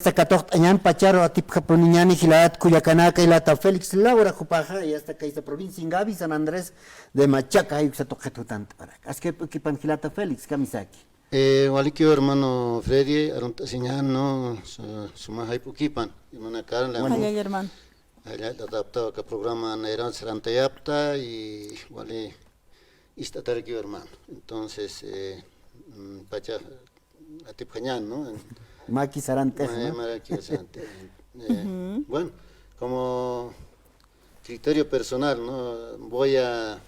Sacatocht añan pacharo atip japoniñani gilat Cuyacanaka y lata Félix Laura Jupaja y hasta que esta provincia Ingavi San Andrés de Machaca y Xatojetu tanto para es que equipan gilata Félix Kamisaki. Walikio hermano Freddy, aronta señal no suma hay pukipan y una cara la Allá hermano. allá adaptado que programa Nairan Sarantayapta y wali istatarikio hermano. Entonces pacha atip cañán, ¿no? Maki Sarante. Bueno, como criterio personal, ¿no? Voy a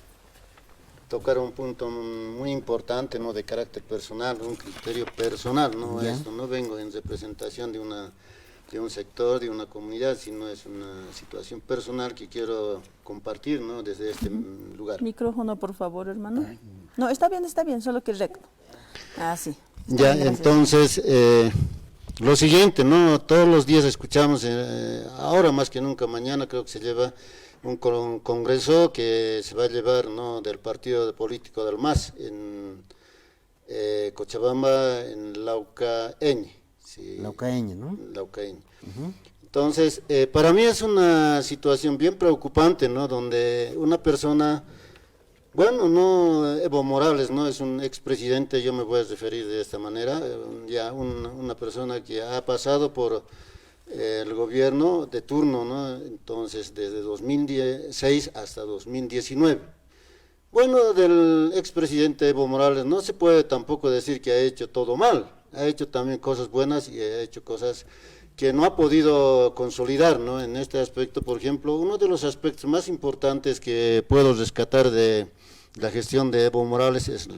tocar un punto muy importante, ¿no? De carácter personal, un criterio personal, ¿no? Esto no vengo en representación de un sector, de una comunidad, sino es una situación personal que quiero compartir, ¿no? Desde este lugar. Micrófono, por favor, hermano. No, está bien, solo que recto. Ah, sí. Ya, bien, entonces, lo siguiente, ¿no? Todos los días escuchamos, ahora más que nunca, mañana creo que se lleva un congreso que se va a llevar, ¿no? Del partido político del MAS en Cochabamba, en Laucaeñe. Sí, Laucaeñe, ¿no? Laucaeñe. Entonces, para mí es una situación bien preocupante, ¿no? Donde una persona, bueno, no, Evo Morales, ¿no? Es un expresidente, yo me voy a referir de esta manera, ya una persona que ha pasado por el gobierno de turno, ¿no? Entonces, desde 2016 hasta 2019. Bueno, del expresidente Evo Morales no se puede tampoco decir que ha hecho todo mal, ha hecho también cosas buenas y ha hecho cosas que no ha podido consolidar, ¿no? En este aspecto, por ejemplo, uno de los aspectos más importantes que puedo rescatar de la gestión de Evo Morales es,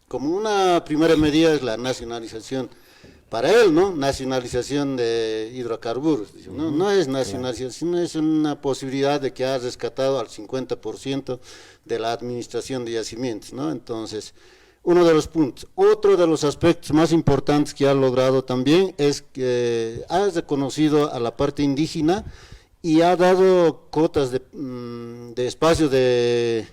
como una primera medida, es la nacionalización, para él, ¿no? Nacionalización de hidrocarburos, ¿no? No es nacionalización, es una posibilidad de que ha rescatado al 50% de la administración de yacimientos, ¿no? Entonces, uno de los puntos. Otro de los aspectos más importantes que ha logrado también es que ha reconocido a la parte indígena y ha dado cotas de espacio de,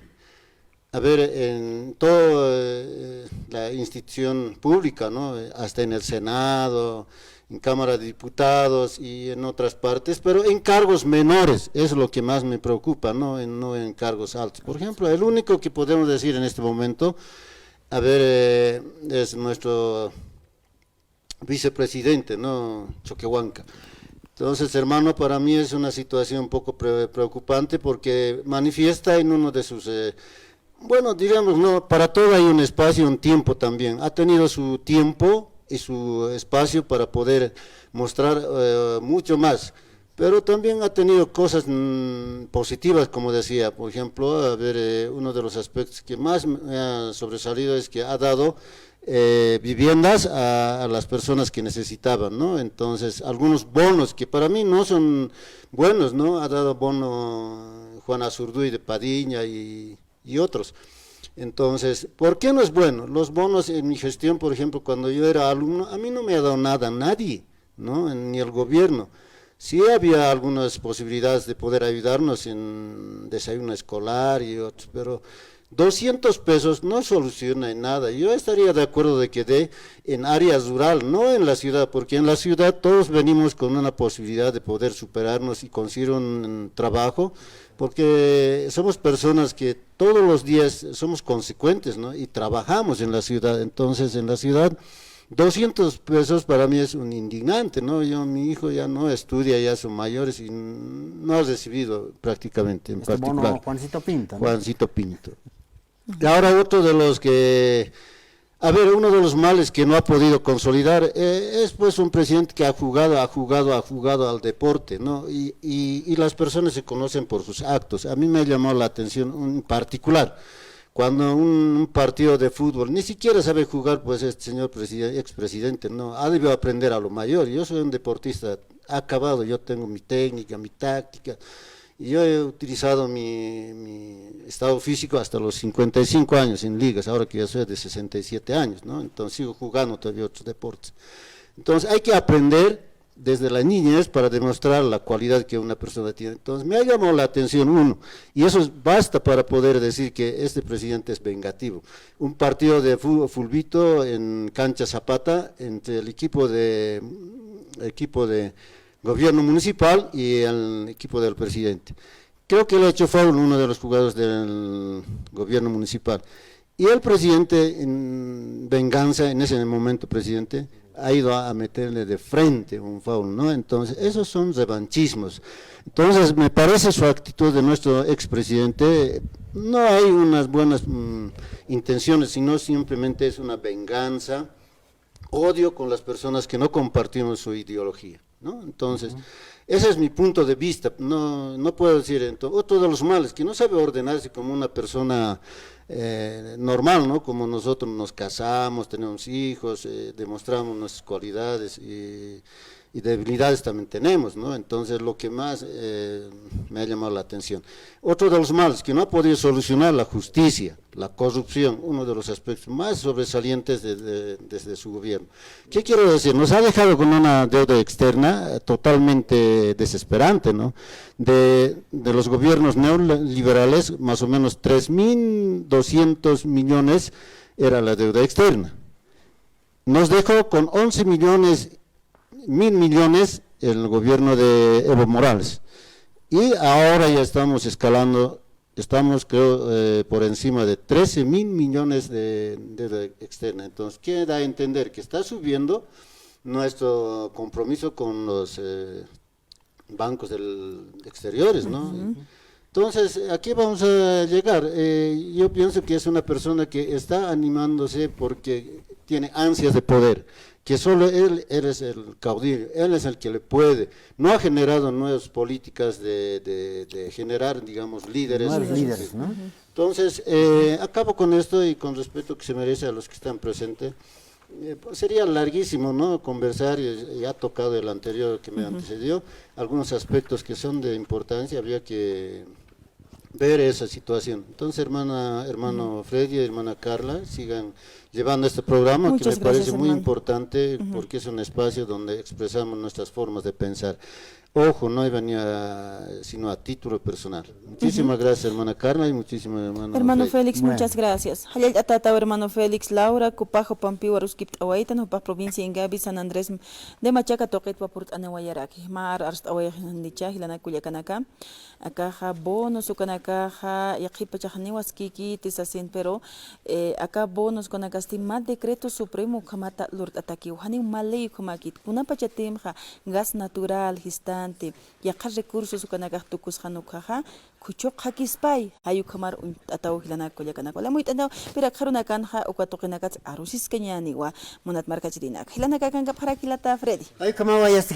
a ver, en toda la institución pública, ¿no? Hasta en el Senado, en Cámara de Diputados y en otras partes, pero en cargos menores, es lo que más me preocupa, no en cargos altos. Por ejemplo, el único que podemos decir en este momento, a ver, es nuestro vicepresidente, ¿no? Choquehuanca. Entonces, hermano, para mí es una situación un poco preocupante porque manifiesta en uno de sus, bueno, digamos, no, para todo hay un espacio, un tiempo también. Ha tenido su tiempo y su espacio para poder mostrar mucho más. Pero también ha tenido cosas positivas, como decía, por ejemplo, a ver, uno de los aspectos que más me ha sobresalido es que ha dado viviendas a las personas que necesitaban, ¿no? Entonces, algunos bonos que para mí no son buenos, ¿no? Ha dado bono Juan Azurduy de Padiña y otros. Entonces, ¿por qué no es bueno? Los bonos en mi gestión, por ejemplo, cuando yo era alumno, a mí no me ha dado nada, nadie, ¿no? Ni el gobierno. Sí había algunas posibilidades de poder ayudarnos en desayuno escolar y otros, pero 200 pesos no soluciona en nada. Yo estaría de acuerdo de que dé en área rural, no en la ciudad, porque en la ciudad todos venimos con una posibilidad de poder superarnos y conseguir un trabajo, porque somos personas que todos los días somos consecuentes, ¿no? Y trabajamos en la ciudad. Entonces, en la ciudad 200 pesos para mí es un indignante, ¿no? Mi hijo ya no estudia, ya son mayores y no ha recibido prácticamente, en particular. Bono Juancito Pinto, ¿no? Juancito Pinto. Y ahora otro de los que, a ver, uno de los males que no ha podido consolidar es pues un presidente que ha jugado al deporte, ¿no? Y las personas se conocen por sus actos. A mí me ha llamado la atención en particular, cuando un partido de fútbol, ni siquiera sabe jugar, pues este señor expresidente, no, ha debido aprender a lo mayor. Yo soy un deportista acabado, yo tengo mi técnica, mi táctica, y yo he utilizado mi estado físico hasta los 55 años en ligas, ahora que yo soy de 67 años, ¿no? Entonces sigo jugando todavía otros deportes. Entonces hay que aprender desde la niñez para demostrar la cualidad que una persona tiene. Entonces me ha llamado la atención uno, y eso basta para poder decir que este presidente es vengativo. Un partido de fulbito en cancha Zapata entre el equipo de equipo de gobierno municipal y al equipo del presidente. Creo que le ha hecho foul uno de los jugadores del gobierno municipal. Y el presidente, en venganza, en ese momento presidente, ha ido a meterle de frente un foul, ¿no? Entonces, esos son revanchismos. Entonces, me parece su actitud de nuestro expresidente, no hay unas buenas intenciones, sino simplemente es una venganza, odio con las personas que no compartimos su ideología, ¿no? Entonces, ese es mi punto de vista, no puedo decir, otro de los males, que no sabe ordenarse como una persona normal, ¿no? Como nosotros nos casamos, tenemos hijos, demostramos nuestras cualidades y debilidades también tenemos, ¿no? Entonces, lo que más me ha llamado la atención. Otro de los males que no ha podido solucionar la justicia, la corrupción, uno de los aspectos más sobresalientes desde su gobierno. ¿Qué quiero decir? Nos ha dejado con una deuda externa totalmente desesperante, ¿no? De los gobiernos neoliberales, más o menos 3.200 millones era la deuda externa. Nos dejó con 11.000 millones el gobierno de Evo Morales. Y ahora ya estamos escalando, estamos creo por encima de 13.000 millones de deuda externa. Entonces, ¿qué da a entender? Que está subiendo nuestro compromiso con los bancos exteriores, ¿no? Entonces, aquí vamos a llegar. Yo pienso que es una persona que está animándose porque tiene ansias de poder, que solo él es el caudillo, él es el que le puede. No ha generado nuevas políticas de generar, digamos, líderes. Nuevos líderes, ¿no? Entonces, acabo con esto y con respeto que se merece a los que están presentes. Pues sería larguísimo, ¿no? Conversar, ya ha tocado el anterior que me antecedió, algunos aspectos que son de importancia, habría que ver esa situación. Entonces, hermano Freddy, hermana Carla, sigan llevando este programa. Muchas que me parece gracias, muy hermano. importante porque es un espacio donde expresamos nuestras formas de pensar. Ojo, no venía sino a título personal. Muchísimas gracias, hermana Carla, y muchísimas Hermano Freddy. Félix, Bueno. muchas gracias. Hayal atata hermano Félix Laura, Cupajo Pampiwa Ruskip Awaitan, Upaj provincia Ingabi, San Andrés de Machaca, Toquet Wapurt Anawayaraki, Mar Arst Awayan Dicha, Hilana Culiacanacá, Acaja bonos, Ucanacaja, Yakipachaniwas Kiki, Tisasin, pero acá bonos con acasti más decreto supremo Kamata Lord Ataki, Hani Malay Kumakit, una pachatimja, gas natural, histante, Yakar recursos Ucanacaj Tucus Hanukaja, Kuchok Hakispay, Ayukamar Atau Hilana Culiacanacola, muy tanto, pero Karuna Kanja, Ukatokinakats, Arusis Kenyaniwa, Monat Marcachidinak, Hilana Kanga para Kilata Freddy. Ay, ¿cómo vayas?